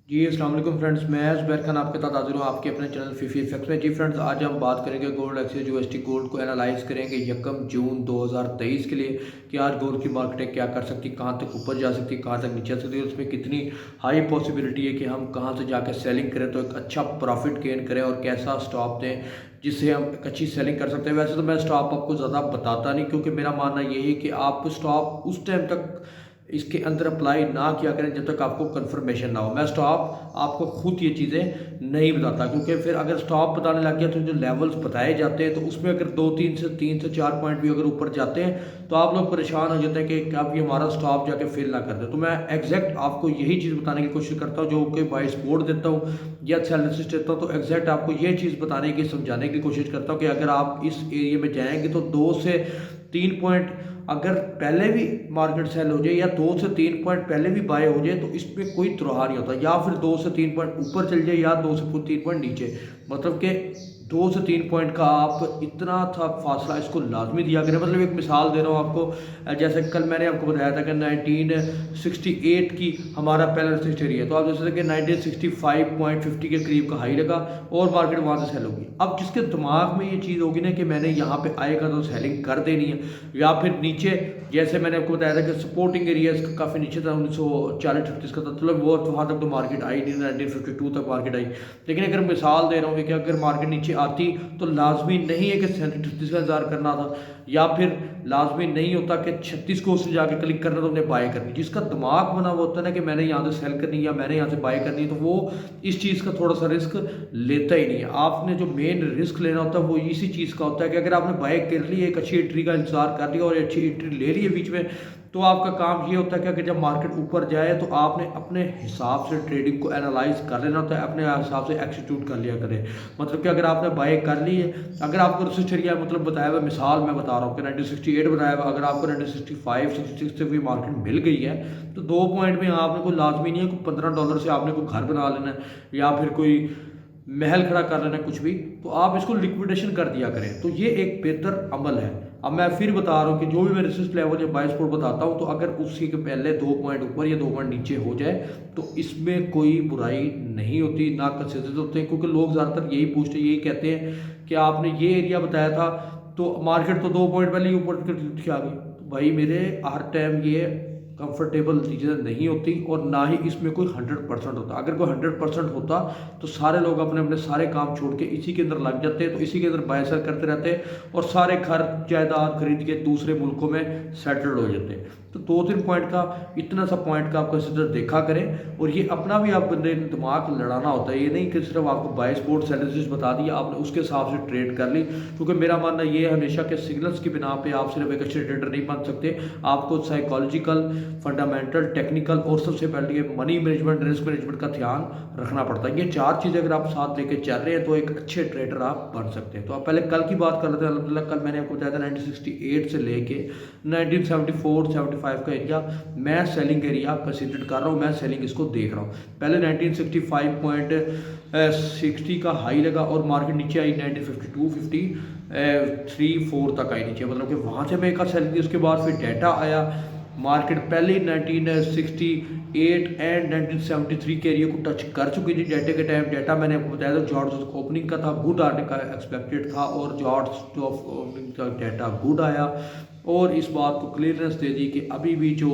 जी अस्सलाम वालेकुम फ्रेंड्स, मैं ज़ुबैर खान आपके साथ हाज़िर हूँ आपके अपने चैनल फीफी इफेक्ट्स में। जी फ्रेंड्स, आज हम बात करेंगे गोल्ड एक्सचेंज यूएसडी गोल्ड को एनालाइज करेंगे 1 जून 2023 के लिए कि आज गोल्ड की मार्केट क्या कर सकती है, कहाँ तक ऊपर जा सकती है, कहाँ तक नीचे आ सकती है, उसमें कितनी हाई पॉसिबिलिटी है कि हम कहाँ से जाकर सेलिंग करें तो एक अच्छा प्रॉफिट गेन करें और कैसा स्टॉप दें जिससे हम एक अच्छी सेलिंग कर सकते हैं। वैसे तो मैं स्टॉप आपको ज़्यादा बताता नहीं, क्योंकि मेरा मानना यही है कि आप स्टॉप उस टाइम तक इसके अंदर अप्लाई ना किया करें जब तक आपको कंफर्मेशन ना हो। मैं स्टॉप आपको खुद ये चीज़ें नहीं बताता, क्योंकि फिर अगर स्टॉप बताने लग गया तो जो लेवल्स बताए जाते हैं तो उसमें अगर 3 से 4 पॉइंट भी अगर ऊपर जाते हैं तो आप लोग परेशान हो जाते हैं कि कब ये हमारा स्टॉप जाके फिल ना कर दे। तो मैं एग्जैक्ट आपको यही चीज़ बताने की कोशिश करता हूँ, जो कि बाई सपोर्ट देता हूँ या एनालिसिस देता हूँ, तो एग्जैक्ट आपको ये चीज़ बताने की समझाने की कोशिश करता हूँ कि अगर आप इस एरिया में जाएंगे तो 2 से 3 पॉइंट अगर पहले भी मार्केट सेल हो जाए या 2 से 3 पॉइंट पहले भी बाय हो जाए तो इसमें कोई त्रोहार नहीं होता, या फिर 2 से 3 पॉइंट ऊपर चल जाए या 2 से 3 पॉइंट नीचे। मतलब कि 2 से 3 पॉइंट का आप इतना था फासला इसको लाजमी दिया करें। मतलब एक मिसाल दे रहा हूँ आपको, जैसे कल मैंने आपको बताया था कि 1968 की हमारा पहला रेसिस्ट एरिया है, तो आप जैसे कि 1965.50 के करीब का हाई लगा और मार्केट वहाँ से सेल होगी। अब जिसके दिमाग में ये चीज़ होगी ना कि मैंने यहाँ पे आएगा तो सेलिंग कर देनी है, या फिर नीचे जैसे मैंने आपको बताया था कि सपोर्टिंग एरिया काफ़ी नीचे था, 1940-38 का था, चलो वो वहाँ तक तो मार्केट आई नहीं, 1952 तक मार्केट आई। लेकिन अगर मिसाल दे रहा हूँ कि अगर मार्केट नीचे आती तो लाजमी नहीं है कि 37 का इंतजार करना था, या फिर लाजमी नहीं होता कि 36 को उससे जाके क्लिक करना तो उन्हें बाय करनी। जिसका दिमाग बना हुआ होता है ना कि मैंने यहाँ से सेल करनी या मैंने यहाँ से बाय करनी, तो वो इस चीज़ का थोड़ा सा रिस्क लेता ही नहीं है। आपने जो मेन रिस्क लेना होता है वो इसी चीज़ का होता है कि अगर आपने बाय कर ली, एक अच्छी एंट्री का इंतजार कर लिया और अच्छी एंट्री ले ली है बीच में, तो आपका काम ये होता है कि अगर जब मार्केट ऊपर जाए तो आपने अपने हिसाब से ट्रेडिंग को एनालाइज कर लेना होता है, अपने हिसाब से एक्सिक्यूट कर लिया करें। मतलब कि अगर आपने बाय कर ली है, अगर आपको रेसिस्ट एरिया मतलब बताया हुआ, मिसाल मैं बता रहा हूँ कि 1968 बताया हुआ, अगर आपको 1965-66 से भी मार्केट मिल गई है तो 2 पॉइंट में आपने कोई लाजमी नहीं है कोई $15 से आपने कोई घर बना लेना है या फिर कोई महल खड़ा कर लेना कुछ भी, तो आप इसको लिक्विडेशन कर दिया करें। तो ये एक बेहतर अमल है। अब मैं फिर बता रहा हूँ कि जो भी मैं रेसिस्ट लेवल या बाय सपोर्ट बताता हूँ, तो अगर उसी के पहले 2 पॉइंट ऊपर या 2 पॉइंट नीचे हो जाए तो इसमें कोई बुराई नहीं होती, ना कंसिडर होते हैं, क्योंकि लोग ज़्यादातर यही पूछते यही कहते हैं कि आपने ये एरिया बताया था तो मार्केट तो 2 पॉइंट पहले ही ऊपर आ गई। तो भाई मेरे हर टाइम ये कंफर्टेबल चीज़ें नहीं होती और ना ही इसमें कोई 100% होता। अगर कोई 100% होता तो सारे लोग अपने अपने सारे काम छोड़ के इसी के अंदर लग जाते, तो इसी के अंदर बाय सेल करते रहते और सारे घर जायदाद खरीद के दूसरे मुल्कों में सेटल्ड हो जाते। तो 2-3 पॉइंट का इतना सा पॉइंट का आप कंसिडर देखा करें, और ये अपना भी आप बंदे दिमाग लड़ाना होता है। ये नहीं कि सिर्फ आपको बाय सपोर्ट एनालिसिस बता दिया आपने उसके हिसाब से ट्रेड कर ली, क्योंकि मेरा मानना ये है हमेशा के सिग्नल्स की बिना पे आप सिर्फ एक अच्छे ट्रेडर नहीं बन सकते। आपको साइकोलॉजिकल, फंडामेंटल, टेक्निकल और सबसे पहले ये मनी मैनेजमेंट, रिस्क मैनेजमेंट का ध्यान रखना पड़ता है। ये 4 चीज़ें अगर आप साथ लेके चल रहे हैं तो एक अच्छे ट्रेडर आप बन सकते हैं। तो आप पहले कल की बात कर लेते हैं। अल्हम्दुलिल्लाह कल मैंने आपको बताया था 1968 से लेके 1974-75 का एरिया मैं सेलिंग एरिया कंसिडर कर रहा हूँ, मैं सेलिंग इसको देख रहा हूँ। पहले 1965.60 का हाई लगा और मार्केट नीचे आई 1952-53-4 तक आई नीचे, मतलब कि वहाँ से मैं एक सेलिंग दी। उसके बाद फिर डाटा आया, मार्केट पहले ही 1968 एंड 1973 के एरिया को टच कर चुकी थी डाटा के टाइम। डाटा मैंने आपको बताया था जॉर्ज ओपनिंग का था, गुड आने का एक्सपेक्टेड था और जॉर्ज ओपनिंग का डाटा गुड आया और इस बात को क्लियरेंस दे दी कि अभी भी जो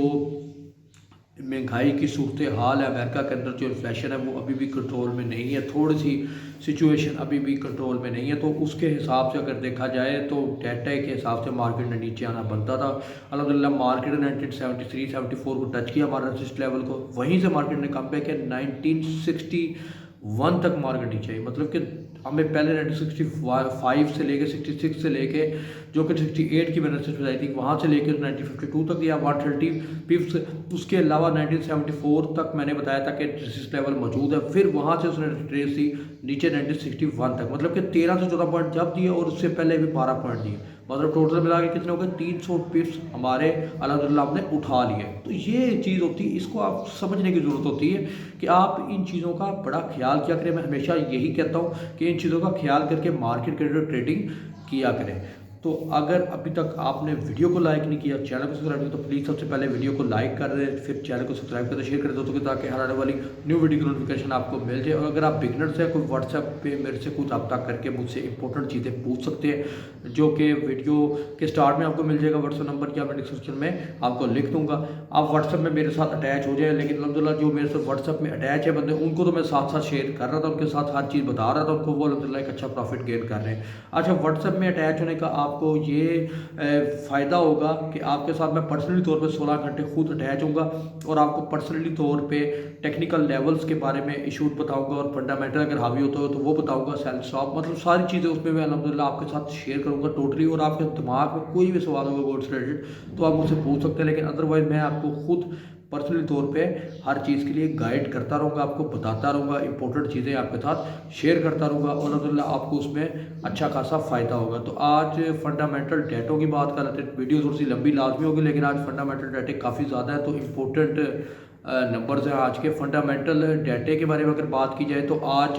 महंगाई की सूरत हाल है अमेरिका के अंदर, जो इन्फ्लेशन है वो अभी भी कंट्रोल में नहीं है, थोड़ी सी सिचुएशन अभी भी कंट्रोल में नहीं है। तो उसके हिसाब से अगर देखा जाए तो डाटा के हिसाब से मार्केट ने नीचे आना बनता था। अल्हम्दुलिल्लाह मार्केट ने 1973-74 को टच किया हमारा रेसिस्ट लेवल को, वहीं से मार्केट ने कम बैक किया 1961 तक मार्केट नीचे आई। मतलब कि हमें पहले 1965 से लेके 66 से लेके जो कि 68 की मैंने रेसिस्ट बताई थी, वहाँ से लेकर 1952 तक या 130 पिप्स, उसके अलावा 1974 तक मैंने बताया था कि रेसिस्ट लेवल मौजूद है। फिर वहाँ से उसने ट्रेस दी नीचे 1961 तक, मतलब कि 13 से 14 पॉइंट जब दिए और उससे पहले भी 12 पॉइंट दिए, मतलब टोटल मिला के कितने हो गए 300 पिप्स हमारे अल्हम्दुलिल्लाह आपने उठा लिए। तो ये चीज़ होती है, इसको आप समझने की ज़रूरत होती है कि आप इन चीज़ों का बड़ा ख्याल किया करें। मैं हमेशा यही कहता हूँ कि इन चीज़ों का ख्याल करके मार्केट के ट्रेडिंग किया करें। तो अगर अभी तक आपने वीडियो को लाइक नहीं किया, चैनल को सब्सक्राइब किया, तो प्लीज़ सबसे पहले वीडियो को लाइक कर दें, फिर चैनल को सब्सक्राइब कर दें, शेयर कर दें दोस्तों के, ताकि हर आने वाली न्यू वीडियो की नोटिफिकेशन आपको मिल जाए। और अगर आप बिगनर्स हैं, कोई व्हाट्सएप पे मेरे से कुछ रब्ता करके मुझसे इंपॉर्टेंट चीज़ें पूछ सकते हैं, जो कि वीडियो के स्टार्ट में आपको मिल जाएगा व्हाट्सएप नंबर, या मैं डिस्क्रिप्शन में आपको लिख दूँगा। आप व्हाट्सएप में मेरे साथ अटैच हो जाए। लेकिन अलहमदिल्ला जो मेरे साथ व्हाट्सएप में अटैच है बंदे, उनको तो मैं साथ साथ शेयर कर रहा था, उनके साथ हर चीज़ बता रहा था उनको, वो अलहमदिल्ला एक अच्छा प्रॉफिट गेन कर रहे हैं। अच्छा, व्हाट्सएप में अटैच होने का आपको ये फ़ायदा होगा कि आपके साथ मैं पर्सनली तौर पे 16 घंटे खुद अटैच होऊंगा और आपको पर्सनली तौर पे टेक्निकल लेवल्स के बारे में इशूज बताऊंगा, और फंडामेंटल अगर हावी होता हो तो वो बताऊंगा, सेल्फ स्टॉप, मतलब सारी चीज़ें उसमें मैं अल्हम्दुलिल्लाह आपके साथ शेयर करूंगा टोटली। और आपके दिमाग में कोई भी सवाल होगा गोल्ड से रिलेटेड तो आप मुझसे पूछ सकते हैं, लेकिन अदरवाइज़ मैं आपको खुद पर्सनली तौर पे हर चीज़ के लिए गाइड करता रहूँगा, आपको बताता रहूँगा, इंपॉर्टेंट चीज़ें आपके साथ शेयर करता रहूँगा, और अल्हम्दुलिल्लाह आपको उसमें अच्छा खासा फ़ायदा होगा। तो आज फंडामेंटल डेटों की बात कर लेते हैं। वीडियो थोड़ी सी लंबी लाजमी होगी, लेकिन आज फंडामेंटल डेटे काफ़ी ज़्यादा है, तो इम्पोर्टेंट नंबर्स हैं आज के। फंडामेंटल डाटे के बारे में अगर बात की जाए तो आज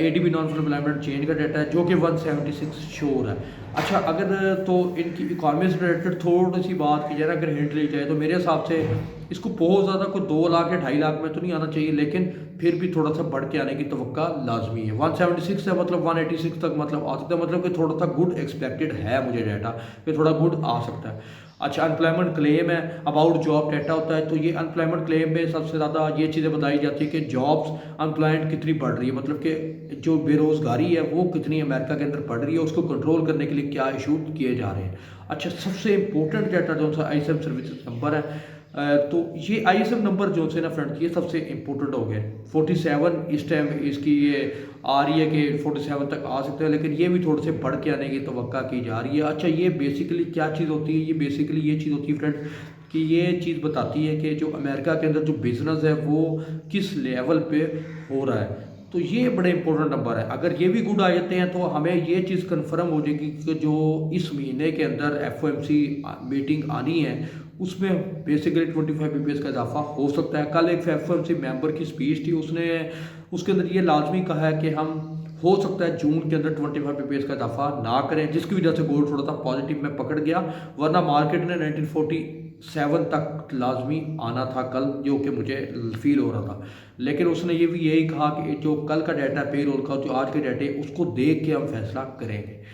ADB non full employment change का डाटा है, जो कि 176 शोर है। अच्छा, अगर तो इनकी इकॉनमी से रिलेटेड थोड़ी सी बात की जाए ना, अगर हिंट ली जाए तो मेरे हिसाब से इसको बहुत ज़्यादा कोई 2 लाख या 2.5 लाख में तो नहीं आना चाहिए, लेकिन फिर भी थोड़ा सा बढ़ के आने की तवक्का लाजमी है। 176 है, मतलब 186 तक मतलब आ सकता है, मतलब कि थोड़ा सा गुड एक्सपेक्टेड है मुझे डाटा कि थोड़ा गुड आ सकता है। अच्छा, अनप्लॉयमेंट क्लेम है, अबाउट जॉब डाटा होता है, तो ये अनप्लॉयमेंट क्लेम में सबसे ज़्यादा ये चीज़ें बताई जाती है कि जॉब्स अनप्लॉयमेंट कितनी बढ़ रही है, मतलब कि जो बेरोज़गारी है वो कितनी अमेरिका के अंदर बढ़ रही है, उसको कंट्रोल करने के लिए क्या इशू किए जा रहे हैं। अच्छा, सबसे इंपॉर्टेंट डाटा जो सा ISM सर्विसेज नंबर है, तो ये ISM नंबर जो से ना फ्रेंड्स, ये सबसे इंपॉर्टेंट हो गया। 47 इस टाइम इसकी ये आ रही है कि 47 तक आ सकते हैं, लेकिन ये भी थोड़े से बढ़ के आने की तवक्का की जा रही है। अच्छा, ये बेसिकली क्या चीज़ होती है? ये बेसिकली ये चीज़ होती है फ्रेंड्स कि ये चीज़ बताती है कि जो अमेरिका के अंदर जो बिज़नेस है वो किस लेवल पे हो रहा है। तो ये बड़े इंपॉर्टेंट नंबर है। अगर ये भी गुड आ जाते हैं तो हमें ये चीज़ कंफर्म हो जाएगी कि जो इस महीने के अंदर FOMC मीटिंग आनी है उसमें बेसिकली 25 BPS का इजाफा हो सकता है। कल एक FOMC मेंबर की स्पीच थी, उसने उसके अंदर ये लाजमी कहा है कि हम हो सकता है जून के अंदर 25 BPS का इजाफा ना करें, जिसकी वजह से गोल्ड थोड़ा सा पॉजिटिव में पकड़ गया, वरना मार्केट ने 1947 तक लाजमी आना था कल, जो कि मुझे फील हो रहा था। लेकिन उसने ये भी यही कहा कि जो कल का डाटा पे रोल का, जो आज के डाटे, उसको देख के हम फैसला करेंगे।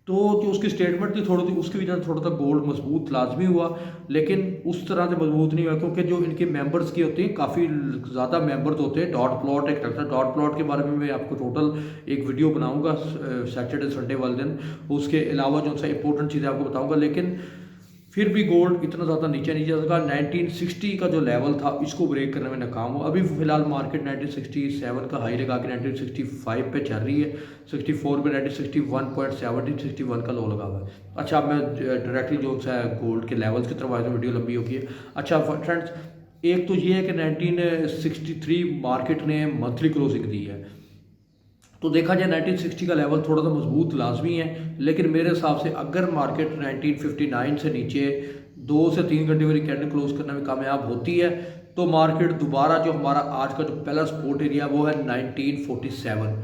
तो जो उसकी स्टेटमेंट थी थोड़ी सी, उसकी वजह से थोड़ा सा गोल्ड मजबूत लाजमी हुआ, लेकिन उस तरह से मजबूत नहीं हुआ, क्योंकि जो इनके मेंबर्स की होते हैं काफ़ी ज़्यादा मेंबर्स होते हैं। डॉट प्लॉट एक रखता है, डॉट प्लॉट के बारे में मैं आपको टोटल एक वीडियो बनाऊंगा सैटरडे संडे वाले दिन, उसके अलावा जो सा इंपॉर्टेंट चीज़ें आपको बताऊँगा। लेकिन फिर भी गोल्ड इतना ज़्यादा नीचे नहीं जा सका। 1960 का जो लेवल था इसको ब्रेक करने में नाकाम हो। अभी फ़िलहाल मार्केट 1967 का हाई लगा के 1965 पे चल रही है, 64 पे 1961.70 61 का लो लगा हुआ है। अच्छा, अब मैं डायरेक्टली जो सा गोल्ड के लेवल्स की तरफ आया, वीडियो लंबी होगी है। अच्छा फ्रेंड्स, एक तो ये है कि 1963 मार्केट ने मंथली क्लोजिंग दी है, तो देखा जाए 1960 का लेवल थोड़ा सा मजबूत लाजमी है, लेकिन मेरे हिसाब से अगर मार्केट 1959 से नीचे 2 से 3 घंटे वाली कैंडल क्लोज करने में कामयाब होती है तो मार्केट दोबारा जो हमारा आज का जो पहला सपोर्ट एरिया वो है 1947।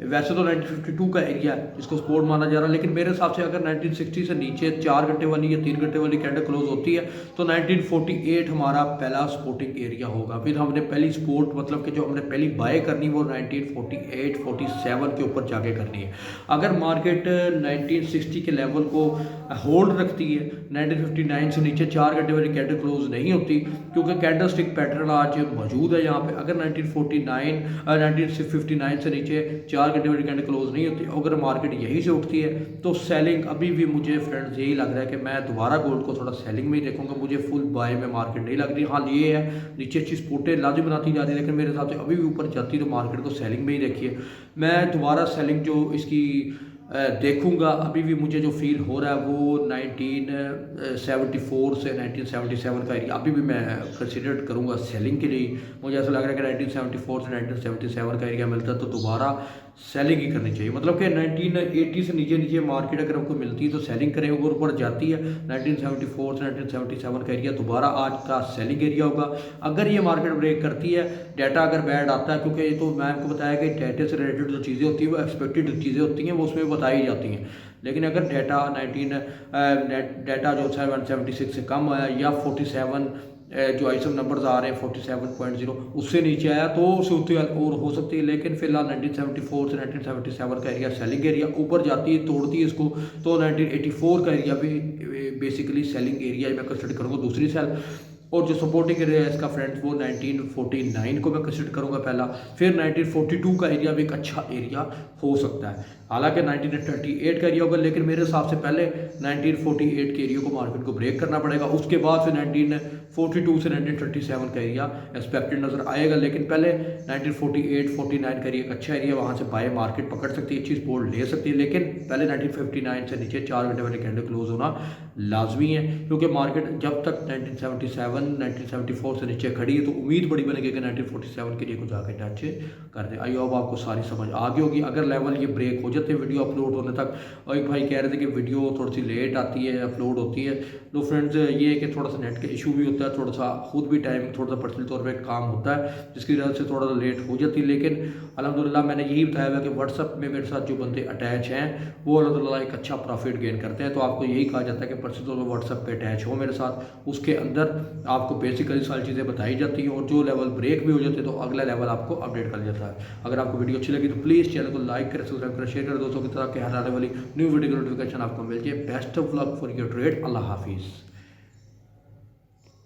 वैसे तो 1952 का एरिया है जिसको सपोर्ट माना जा रहा है, लेकिन मेरे हिसाब से अगर 1960 से नीचे 4 घंटे वाली या 3 घंटे वाली कैंडल क्लोज होती है तो 1948 हमारा पहला सपोर्टिंग एरिया होगा। फिर हमने पहली सपोर्ट मतलब कि जो हमने पहली बाय करनी वो 1948-47 के ऊपर जाके करनी है। अगर मार्केट 1960 के लेवल को होल्ड रखती है, 1959 से नीचे 4 घंटे वाली कैंडल क्लोज नहीं होती क्योंकि कैंडल स्टिक पैटर्न आज मौजूद है यहाँ पे। अगर 1959 से नीचे 4 घंटे वाली कैंडल क्लोज नहीं होती, अगर मार्केट यहीं से उठती है तो सेलिंग अभी भी मुझे फ्रेंड्स यही लग रहा है कि मैं दोबारा गोल्ड को थोड़ा सेलिंग में ही देखूंगा। मुझे फुल बाय में मार्केट नहीं लग रही। हाँ, ये है नीचे अच्छी सपोर्टें लाजमी बनाती जा रही है, लेकिन मेरे हिसाब से अभी भी ऊपर जाती है तो मार्केट को सेलिंग में ही देखिए। मैं दोबारा सेलिंग जो इसकी देखूंगा, अभी भी मुझे जो फील हो रहा है वो 1974 से 1977 का एरिया अभी भी मैं कंसिडर करूंगा सेलिंग के लिए। मुझे ऐसा लग रहा है कि 1974 से 1977 का एरिया मिलता है तो दोबारा सेलिंग ही करनी चाहिए। मतलब कि 1980 से नीचे नीचे मार्केट अगर आपको मिलती है तो सेलिंग करें, ऊपर ऊपर जाती है 1974 से 1977 का एरिया दोबारा आज का सेलिंग एरिया होगा। अगर ये मार्केट ब्रेक करती है, डाटा अगर बैड आता है, क्योंकि ये तो मैं आपको बताया कि डाटा से रिलेटेड जो चीज़ें होती हैं वो एक्सपेक्टेड चीज़ें होती हैं, वो उसमें बताई जाती हैं। लेकिन अगर डाटा डाटा जो है 176 से कम आया या 47 जो आइसम नंबर्स आ रहे हैं 47.0 उससे नीचे आया तो सूरत और हो सकती है। लेकिन फिलहाल 1974 से 1977 का एरिया सेलिंग एरिया, ऊपर जाती है तोड़ती है इसको तो 1984 का एरिया भी बेसिकली सेलिंग एरिया मैं कंसिडर करूँगा दूसरी सेल। और जो सपोर्टिंग एरिया है इसका फ्रेंड्स वो 1949 को मैं कंसिडर करूँगा पहला। फिर 1942 का एरिया भी एक अच्छा एरिया हो सकता है, हालांकि 1938 का एरिया होगा, लेकिन मेरे हिसाब से पहले 1948 के एरिया को मार्केट को ब्रेक करना पड़ेगा। उसके बाद फिर 1942 से 1937 का एरिया एक्सपेक्टेड नज़र आएगा, लेकिन पहले 1948-49 का एरिया एक अच्छा एरिया, वहाँ से बाय मार्केट पकड़ सकती है, अच्छी सपोर्ट ले सकती है। लेकिन पहले 1959 से नीचे 4 घंटे वाले कैंडल क्लोज होना लाजमी है, क्योंकि मार्केट जब तक 1974 से नीचे खड़ी है तो उम्मीद बड़ी बनेगी कि 1947 के लिए को जाकर टच कर दे। आई होप आपको सारी समझ आ गई होगी। अगर लेवल ये ब्रेक हो जाते हैं वीडियो अपलोड होने तक, और एक भाई कह रहे थे कि वीडियो थोड़ी सी लेट आती है अपलोड होती है, तो फ्रेंड्स ये है कि थोड़ा सा नेट का इशू भी होता है, थोड़ा सा खुद भी टाइम थोड़ा सा पर्सनल तौर पर काम होता है जिसकी वजह से थोड़ा सा लेट हो जाती है। लेकिन अल्हम्दुलिल्लाह मैंने यही बताया हुआ कि व्हाट्सअप में मेरे साथ जो बंदे अटैच हैं वो अल्हम्दुलिल्लाह एक अच्छा प्रॉफिट गेन करते हैं। तो आपको यही कहा जाता है कि पर्सनल तौर पर व्हाट्सअप पे अटैच हो मेरे साथ, उसके अंदर आपको बेसिकली सारी चीज़ें बताई जाती हैं, और जो लेवल ब्रेक भी हो जाते हैं तो अगला लेवल आपको अपडेट कर जाता है। अगर आपको वीडियो अच्छी लगी तो प्लीज़ चैनल को लाइक करें, सब्सक्राइब करें, शेयर करें दोस्तों की तरह के हर आने वाली न्यू वीडियो की नोटिफिकेशन आपको मिल जाए। Best of luck for your trade. अल्लाह हाफिज़।